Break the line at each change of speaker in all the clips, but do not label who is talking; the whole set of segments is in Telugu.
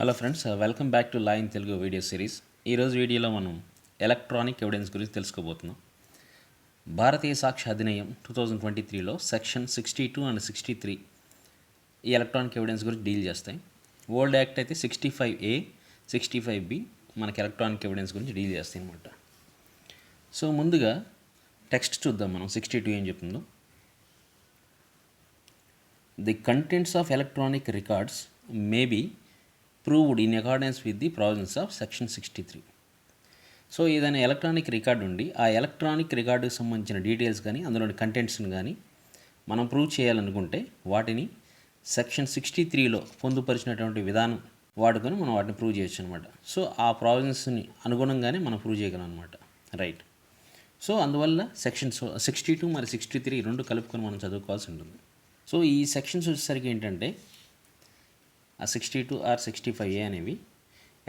Hello friends, welcome back to law in Telugu video series. ఈరోజు వీడియోలో మనం ఎలక్ట్రానిక్ ఎవిడెన్స్ గురించి తెలుసుకోబోతున్నాం. భారతీయ సాక్ష్య అధినియం 2023లో సెక్షన్ 62 అండ్ 63 ఈ ఎలక్ట్రానిక్ ఎవిడెన్స్ గురించి డీల్ చేస్తాయి. ఓల్డ్ యాక్ట్ అయితే 65A 65B మనకి ఎలక్ట్రానిక్ ఎవిడెన్స్ గురించి డీల్ చేస్తాయి అన్నమాట. సో ముందుగా టెక్స్ట్ చూద్దాం మనం. 62 ఏం చెప్తుందో. The contents of electronic records may be proved in accordance with the provisions of section 63. So ఏదైనా ఎలక్ట్రానిక్ రికార్డు ఉండి ఆ ఎలక్ట్రానిక్ రికార్డుకి సంబంధించిన డీటెయిల్స్ కానీ అందులోని కంటెంట్స్ని కానీ మనం ప్రూవ్ చేయాలనుకుంటే వాటిని సెక్షన్ 63లో పొందుపరిచినటువంటి విధానం వాడుకొని మనం వాటిని ప్రూవ్ చేయొచ్చు అనమాట. సో ఆ ప్రావిజన్స్ని అనుగుణంగానే మనం ప్రూవ్ చేయగలం అనమాట. రైట్. సో అందువల్ల సెక్షన్స్ 62 మరి 63 రెండు కలుపుకొని మనం చదువుకోవాల్సి ఉంటుంది. సో ఈ సెక్షన్స్ వచ్చేసరికి ఏంటంటే ఆ 62 ఆర్ 65A అనేవి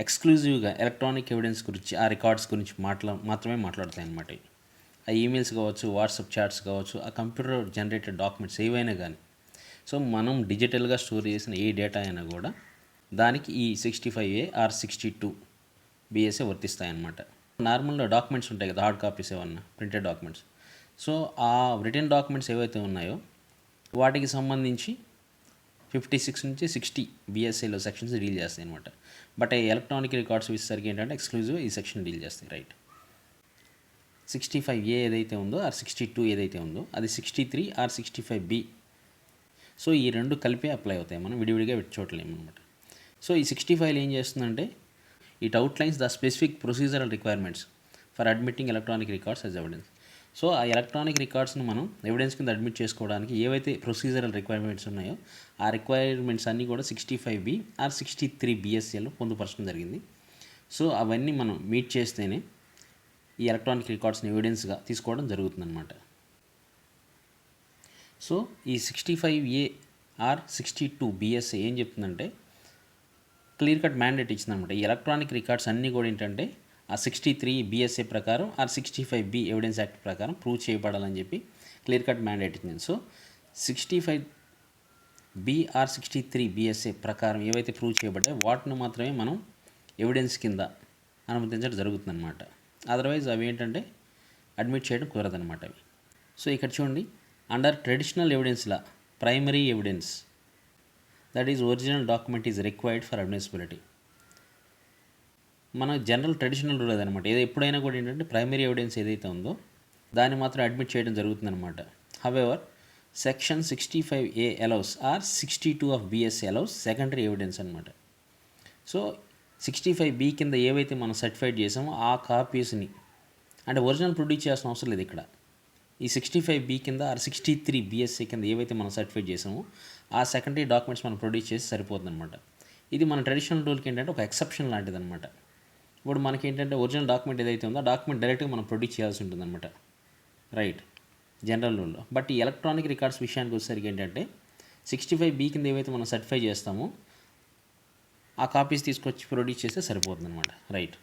ఎక్స్క్లూజివ్గా ఎలక్ట్రానిక్ ఎవిడెన్స్ గురించి, ఆ రికార్డ్స్ గురించి మాత్రమే మాట్లాడతాయి అన్నమాట. ఆ ఈమెయిల్స్ కావచ్చు, వాట్సాప్ చాట్స్ కావచ్చు, ఆ కంప్యూటర్ జనరేటెడ్ డాక్యుమెంట్స్ ఏవైనా కానీ, సో మనం డిజిటల్గా స్టోర్ చేసిన ఏ డేటా అయినా కూడా దానికి ఈ 65A ఆర్ 62BSA వర్తిస్తాయన్నమాట. నార్మల్గా డాక్యుమెంట్స్ ఉంటాయి కదా, హార్డ్ కాపీస్ ఏమన్నా ప్రింటెడ్ డాక్యుమెంట్స్. సో ఆ రిటర్న్ డాక్యుమెంట్స్ ఏవైతే ఉన్నాయో వాటికి సంబంధించి 56 నుంచి 60 BSAలో సెక్షన్స్ డీల్ చేస్తాయి అనమాట. బట్ ఈ ఎలక్ట్రానిక్ రికార్డ్స్ వచ్చేసరికి ఏంటంటే ఎక్స్క్లూజివ్ ఈ సెక్షన్ డీల్ చేస్తాయి. రైట్. 65A ఏదైతే ఉందో ఆర్ 62 ఏదైతే ఉందో అది 63 ఆర్ 65B. సో ఈ రెండు కలిపే అప్లై అవుతాయి, మనం విడివిడిగా చూడలేము అనమాట. సో ఈ 65లో ఏం చేస్తుందంటే it outlines the specific procedural requirements for admitting electronic records as evidence. So ఆ ఎలక్ట్రానిక్ రికార్డ్స్ని మనం ఎవిడెన్స్ కింద అడ్మిట్ చేసుకోవడానికి ఏవైతే ప్రొసీజరల్ రిక్వైర్మెంట్స్ ఉన్నాయో ఆ రిక్వైర్మెంట్స్ అన్నీ కూడా 65B ఆర్ 63 BSAలో పొందుపరచడం జరిగింది. సో అవన్నీ మనం మీట్ చేస్తేనే ఈ ఎలక్ట్రానిక్ రికార్డ్స్ని ఎవిడెన్స్గా తీసుకోవడం జరుగుతుందన్నమాట. సో ఈ 65A ఆర్ 62 BSA ఏం చెప్తుందంటే క్లియర్ కట్ మ్యాండేట్ ఇచ్చిందనమాట. ఈ ఎలక్ట్రానిక్ రికార్డ్స్ అన్నీ కూడా ఏంటంటే ఆ 63 BSA ప్రకారం ఆర్ 65B ఎవిడెన్స్ యాక్ట్ ప్రకారం ప్రూవ్ చేయబడాలని చెప్పి క్లియర్ కట్ మ్యాండేట్ ఇచ్చింది. సో 65B ఆర్ 63 BSA ప్రకారం ఏవైతే ప్రూవ్ చేయబడ్డాయో వాటిని మాత్రమే మనం ఎవిడెన్స్ కింద అనుమతించడం జరుగుతుందన్నమాట. అదర్వైజ్ అవి ఏంటంటే అడ్మిట్ చేయడం కుదరదన్నమాట అవి. సో ఇక్కడ చూడండి, under traditional evidence law primary evidence that is original document is required for admissibility. మన జనరల్ ట్రెడిషనల్ రూల్ అదనమాట. ఎప్పుడైనా కూడా ఏంటంటే ప్రైమరీ ఎవిడెన్స్ ఏదైతే ఉందో దాన్ని మాత్రం అడ్మిట్ చేయడం జరుగుతుందన్నమాట. However section 65A allows or 62 of BSA allows secondary evidence అనమాట. సో 65B కింద ఏవైతే మనం సర్టిఫైడ్ చేసామో ఆ కాపీస్ని, అంటే ఒరిజినల్ ప్రొడ్యూస్ చేయాల్సిన అవసరం లేదు ఇక్కడ. ఈ 65B కింద ఆర్ 63 BSA కింద ఏవైతే మనం సర్టిఫైడ్ చేసామో ఆ సెకండరీ డాక్యుమెంట్స్ మనం ప్రొడ్యూస్ చేసి సరిపోతుందన్నమాట. ఇది మన ట్రెడిషనల్ రూల్కి ఏంటంటే ఒక ఎక్సెప్షన్ లాంటిది అనమాట. ఇప్పుడు మనకి ఏంటంటే ఒరిజినల్ డాక్యుమెంట్ ఏదైతే ఉందో ఆ డాక్యుమెంట్ డైరెక్ట్గా మనం ప్రొడ్యూస్ చేయాల్సి ఉంటుందన్నమాట. రైట్, జనరల్ రూల్లో. బట్ ఈ ఎలక్ట్రానిక్ రికార్డ్స్ విషయానికి వచ్చేసరికి ఏంటంటే 65B కింద ఏవైతే మనం సర్టిఫై చేస్తామో ఆ కాపీస్ తీసుకొచ్చి ప్రొడ్యూస్ చేస్తే సరిపోతుంది అనమాట. రైట్.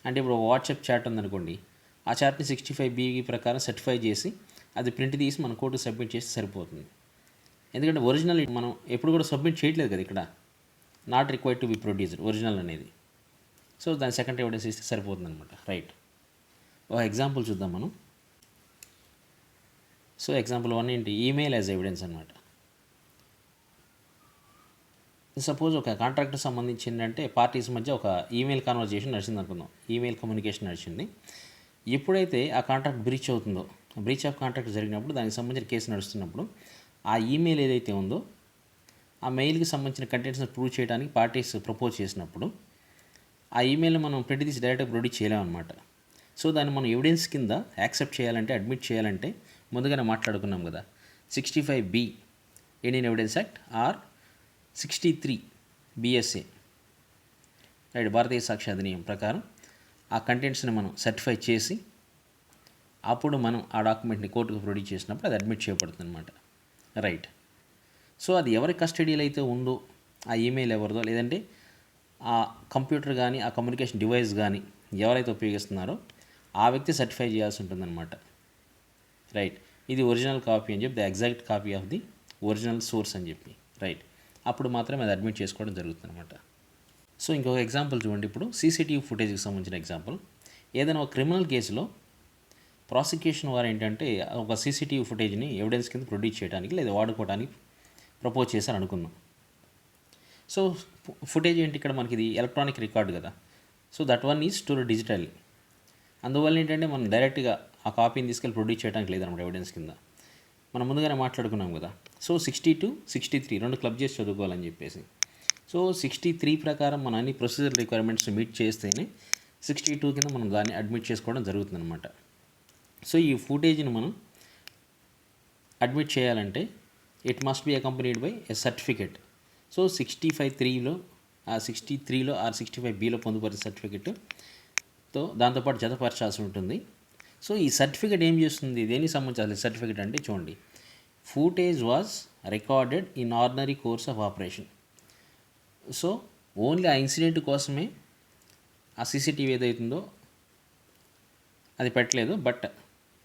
అంటే ఇప్పుడు వాట్సాప్ చాట్ ఉందనుకోండి, ఆ చాట్ని 65B ప్రకారం సర్టిఫై చేసి అది ప్రింట్ తీసి మన కోర్టుకు సబ్మిట్ చేస్తే సరిపోతుంది. ఎందుకంటే ఒరిజినల్ మనం ఎప్పుడు కూడా సబ్మిట్ చేయట్లేదు కదా, ఇక్కడ not required to be produced original అనేది. సో దాని సెకండ్ ఎవిడెన్స్ ఇస్తే సరిపోతుంది అనమాట. రైట్. ఒక ఎగ్జాంపుల్ చూద్దాం మనం. సో ఎగ్జాంపుల్ 1 ఏంటి, ఈమెయిల్ యాజ్ ఎవిడెన్స్ అనమాట. సపోజ్ ఒక కాంట్రాక్ట్ సంబంధించి ఏంటంటే పార్టీస్ మధ్య ఒక ఈమెయిల్ కాన్వర్జేషన్ నడిచింది అనుకుందాం, ఈమెయిల్ కమ్యూనికేషన్ నడిచింది. ఎప్పుడైతే ఆ కాంట్రాక్ట్ బ్రీచ్ అవుతుందో, బ్రీచ్ ఆఫ్ కాంట్రాక్ట్ జరిగినప్పుడు దానికి సంబంధించిన కేసు నడుస్తున్నప్పుడు ఆ ఈమెయిల్ ఏదైతే ఉందో ఆ మెయిల్కి సంబంధించిన కంటెంట్స్ని ప్రూవ్ చేయడానికి పార్టీస్ ప్రపోజ్ చేసినప్పుడు ఆ ఈమెయిల్ని మనం ప్రింట్ తీసి డైరెక్ట్గా ప్రొడ్యూస్ చేయలేమన్నమాట. సో దాన్ని మనం ఎవిడెన్స్ కింద యాక్సెప్ట్ చేయాలంటే, అడ్మిట్ చేయాలంటే ముందుగానే మాట్లాడుకున్నాం కదా, 65B Indian evidence act or 63 BSA right, Bharatiya Sakshya Adhiniyam ప్రకారం ఆ కంటెంట్స్ని మనం సర్టిఫై చేసి అప్పుడు మనం ఆ డాక్యుమెంట్ని కోర్టుకు ప్రొడ్యూస్ చేసినప్పుడు అది అడ్మిట్ చేయబడుతుంది అనమాట. రైట్. సో అది ఎవరి కస్టడీలో అయితే ఉందో ఆ ఈమెయిల్ ఎవరిదో, లేదంటే ఆ కంప్యూటర్ కానీ ఆ కమ్యూనికేషన్ డివైస్ కానీ ఎవరైతే ఉపయోగిస్తున్నారో ఆ వ్యక్తి సర్టిఫై చేయాల్సి ఉంటుందన్నమాట. రైట్. ఇది ఒరిజినల్ కాపీ అని చెప్పి, the exact copy of the original source అని చెప్పి. రైట్. అప్పుడు మాత్రమే అది అడ్మిట్ చేసుకోవడం జరుగుతుంది అనమాట. సో ఇంకొక ఎగ్జాంపుల్ చూడండి. ఇప్పుడు సీసీటీవీ ఫుటేజ్కి సంబంధించిన ఎగ్జాంపుల్. ఏదైనా ఒక క్రిమినల్ కేసులో ప్రాసిక్యూషన్ వారు ఏంటంటే ఒక సీసీటీవీ ఫుటేజ్ని ఎవిడెన్స్ కింద ప్రొడ్యూస్ చేయడానికి లేదా వాడుకోవడానికి ప్రపోజ్ చేశారు అనుకుందాం. సో ఫుటేజ్ ఏంటి ఇక్కడ మనకి, ఇది ఎలక్ట్రానిక్ రికార్డు కదా. So that one is stored digitally. అందువల్ల ఏంటంటే మనం డైరెక్ట్గా ఆ కాపీని తీసుకెళ్ళి ప్రొడ్యూస్ చేయడానికి లేదన్నమాట ఎవిడెన్స్ కింద. మనం ముందుగానే మాట్లాడుకున్నాం కదా. సో 62, 63 రెండు క్లబ్ చేసి చదువుకోవాలని చెప్పేసి. సో 63 ప్రకారం మన అన్ని ప్రొసీజర్ రిక్వైర్మెంట్స్ మీట్ చేస్తేనే 62 కింద మనం దాన్ని అడ్మిట్ చేసుకోవడం జరుగుతుందన్నమాట. సో ఈ ఫుటేజ్ని మనం అడ్మిట్ చేయాలంటే it must be accompanied by a certificate. So 65(3)లో ఆ 63లో ఆర్ 65(b)లో పొందుపరిచిన సర్టిఫికేట్తో దాంతోపాటు జతపరచాల్సి ఉంటుంది. సో ఈ సర్టిఫికేట్ ఏం చేస్తుంది, దేనికి సంబంధించిన సర్టిఫికేట్ అంటే చూడండి, footage was recorded in ordinary course of operation. So only ఆ ఇన్సిడెంట్ కోసమే ఆ సీసీటీవీ ఏదైతుందో అది పెట్టలేదు, బట్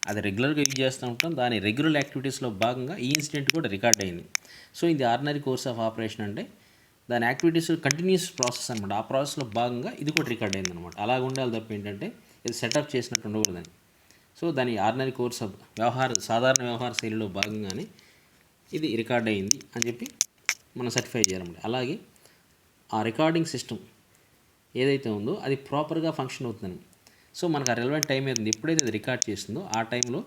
అది రెగ్యులర్గా యూజ్ చేస్తూ ఉంటాం. దాని రెగ్యులర్ యాక్టివిటీస్లో భాగంగా ఈ ఇన్సిడెంట్ కూడా రికార్డ్ అయింది. సో ఇది ఆర్డినరీ కోర్స్ ఆఫ్ ఆపరేషన్ అంటే దాని యాక్టివిటీస్ కంటిన్యూస్ ప్రాసెస్ అనమాట. ఆ ప్రాసెస్లో భాగంగా ఇది కూడా రికార్డ్ అయింది అనమాట. అలాగ ఉండాలి తప్ప ఏంటంటే ఇది సెటప్ చేసినట్టు ఉండకూడదని. సో దాని ఆర్డినరీ కోర్స్ ఆఫ్ సాధారణ వ్యవహార శైలిలో భాగంగానే ఇది రికార్డ్ అయింది అని చెప్పి మనం సర్టిఫై చేయాలన్నమాట. అలాగే ఆ రికార్డింగ్ సిస్టమ్ ఏదైతే ఉందో అది ప్రాపర్గా ఫంక్షన్ అవుతుందని. సో మనకు ఆ రెలవెంట్ టైం ఏది ఎప్పుడైతే అది రికార్డ్ చేస్తుందో ఆ టైంలో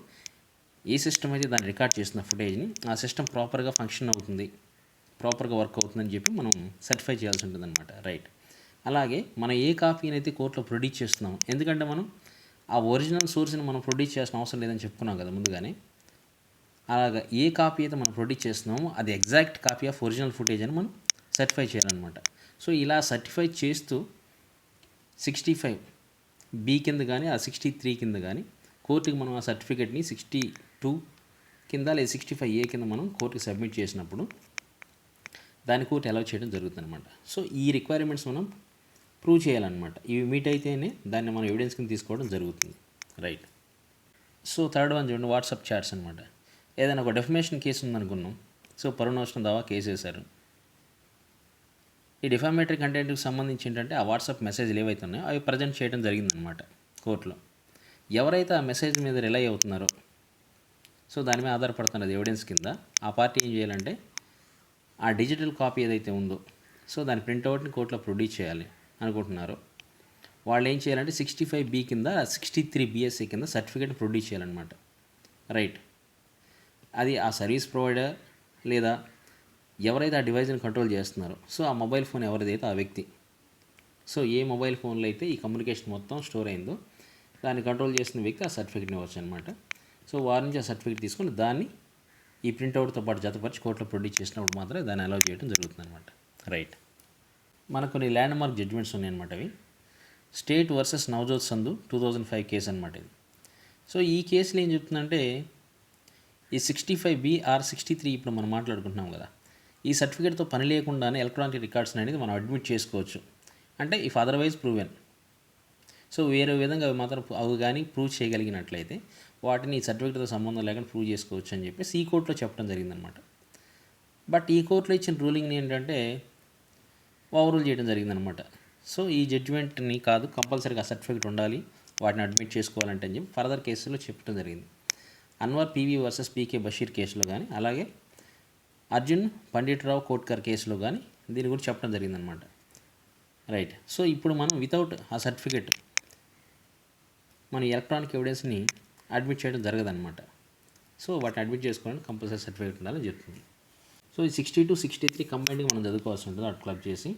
ఏ సిస్టమ్ అయితే దాన్ని రికార్డ్ చేస్తున్న ఫుటేజ్ని ఆ సిస్టమ్ ప్రాపర్గా ఫంక్షన్ అవుతుంది, ప్రాపర్గా వర్క్ అవుతుందని చెప్పి మనం సర్టిఫై చేయాల్సి ఉంటుంది అనమాట. రైట్. అలాగే మనం ఏ కాపీని అయితే కోర్టులో ప్రొడ్యూస్ చేస్తున్నాం, ఎందుకంటే మనం ఆ ఒరిజినల్ సోర్స్ని మనం ప్రొడ్యూస్ చేయాల్సిన అవసరం లేదని చెప్పుకున్నాం కదా ముందుగానే. అలాగా ఏ కాపీ అయితే మనం ప్రొడ్యూస్ చేస్తున్నామో అది exact copy of original footage అని మనం సర్టిఫై చేయాలన్నమాట. సో ఇలా సర్టిఫై చేస్తూ 65(b) కింద కానీ ఆ 63 కింద కానీ కోర్టుకి మనం ఆ సర్టిఫికేట్ని 62 కింద లేదా 65(a) కింద మనం కోర్టుకి సబ్మిట్ చేసినప్పుడు దాని కోర్టు అలౌ చేయడం జరుగుతుంది అనమాట. సో ఈ రిక్వైర్మెంట్స్ మనం ప్రూవ్ చేయాలన్నమాట. ఇవి మీట్ అయితేనే దాన్ని మనం ఎవిడెన్స్ కింద తీసుకోవడం జరుగుతుంది. రైట్. సో థర్డ్ వన్ చూడండి, వాట్సాప్ చాట్స్ అనమాట. ఏదైనా ఒక డెఫమేషన్ కేసు ఉందనుకున్నాం. సో పరువు దావా కేసు వేశారు. ఈ డిఫామేటరీ కంటెంట్కి సంబంధించి ఏంటంటే ఆ వాట్సాప్ మెసేజ్లు ఏవైతే ఉన్నాయో అవి ప్రజెంట్ చేయడం జరిగిందనమాట కోర్టులో. ఎవరైతే ఆ మెసేజ్ మీద రిలై అవుతున్నారో, సో దాని మీద ఆధారపడుతున్నది ఎవిడెన్స్ కింద, ఆ పార్టీ ఏం చేయాలంటే ఆ డిజిటల్ కాపీ ఏదైతే ఉందో సో దాని ప్రింట్అవుట్ని కోర్టులో ప్రొడ్యూస్ చేయాలి అనుకుంటున్నారు. వాళ్ళు ఏం చేయాలంటే 65(b) కింద 63 BSc కింద సర్టిఫికేట్ ప్రొడ్యూస్ చేయాలన్నమాట. రైట్. అది ఆ సర్వీస్ ప్రొవైడర్ లేదా ఎవరైతే ఆ డివైజ్ని కంట్రోల్ చేస్తున్నారో, సో ఆ మొబైల్ ఫోన్ ఎవరిదైతే ఆ వ్యక్తి, సో ఏ మొబైల్ ఫోన్లో అయితే ఈ కమ్యూనికేషన్ మొత్తం స్టోర్ అయిందో దాన్ని కంట్రోల్ చేసిన వ్యక్తి ఆ సర్టిఫికేట్ని ఇవ్వచ్చు అనమాట. సో వారి నుంచి ఆ సర్టిఫికేట్ తీసుకొని దాన్ని ఈ ప్రింట్అవుట్తో పాటు జతపరిచి కోర్టులో ప్రొడ్యూస్ చేసినప్పుడు మాత్రమే దాన్ని అలౌ చేయడం జరుగుతుంది అనమాట. రైట్. మనకు కొన్ని ల్యాండ్ మార్క్ జడ్జ్మెంట్స్ ఉన్నాయన్నమాట. అవి state versus Navjot Sandhu 2005 case అనమాట ఇది. సో ఈ కేసులో ఏం చెప్తుందంటే ఈ 65(b) ఆర్ 63 ఇప్పుడు మనం మాట్లాడుకుంటున్నాం కదా, ఈ సర్టిఫికేట్తో పని లేకుండానే ఎలక్ట్రానిక్ రికార్డ్స్ అనేది మనం అడ్మిట్ చేసుకోవచ్చు. అంటే ఇఫ్ అదర్వైజ్ ప్రూవెన్. సో వేరే విధంగా అవి మాత్రం అవి కానీ ప్రూవ్ చేయగలిగినట్లయితే వాటిని ఈ సర్టిఫికేట్తో సంబంధం లేకుండా ప్రూవ్ చేసుకోవచ్చు అని చెప్పేసి ఈ కోర్టులో చెప్పడం జరిగిందనమాట. బట్ ఈ కోర్టులో ఇచ్చిన రూలింగ్ని ఏంటంటే ఓవరూల్ చేయడం జరిగిందనమాట. సో ఈ జడ్జిమెంట్ని కాదు, కంపల్సరీగా సర్టిఫికేట్ ఉండాలి, వాటిని అడ్మిట్ చేసుకోవాలంటే అని చెప్పి ఫర్దర్ కేసులో చెప్పడం జరిగింది. అన్వర్ పివి వర్సెస్ పీకే బషీర్ కేసులో కానీ, అలాగే అర్జున్ పండిట్రావు కోట్కర్ కేసులో కానీ దీని గురించి చెప్పడం జరిగిందనమాట. రైట్. సో ఇప్పుడు మనం వితౌట్ ఆ సర్టిఫికేట్ మన ఎలక్ట్రానిక్ ఎవిడెన్స్ని అడ్మిట్ చేయడం జరగదన్నమాట. సో వాటిని అడ్మిట్ చేసుకోవడానికి కంపల్సరీ సర్టిఫికేట్ ఉండాలని చెప్తుంది. సో ఈ 62, 63 కంబైన్డ్గా మనం చదువుకోవాల్సి ఉంటుంది అటు క్లబ్ చేసి.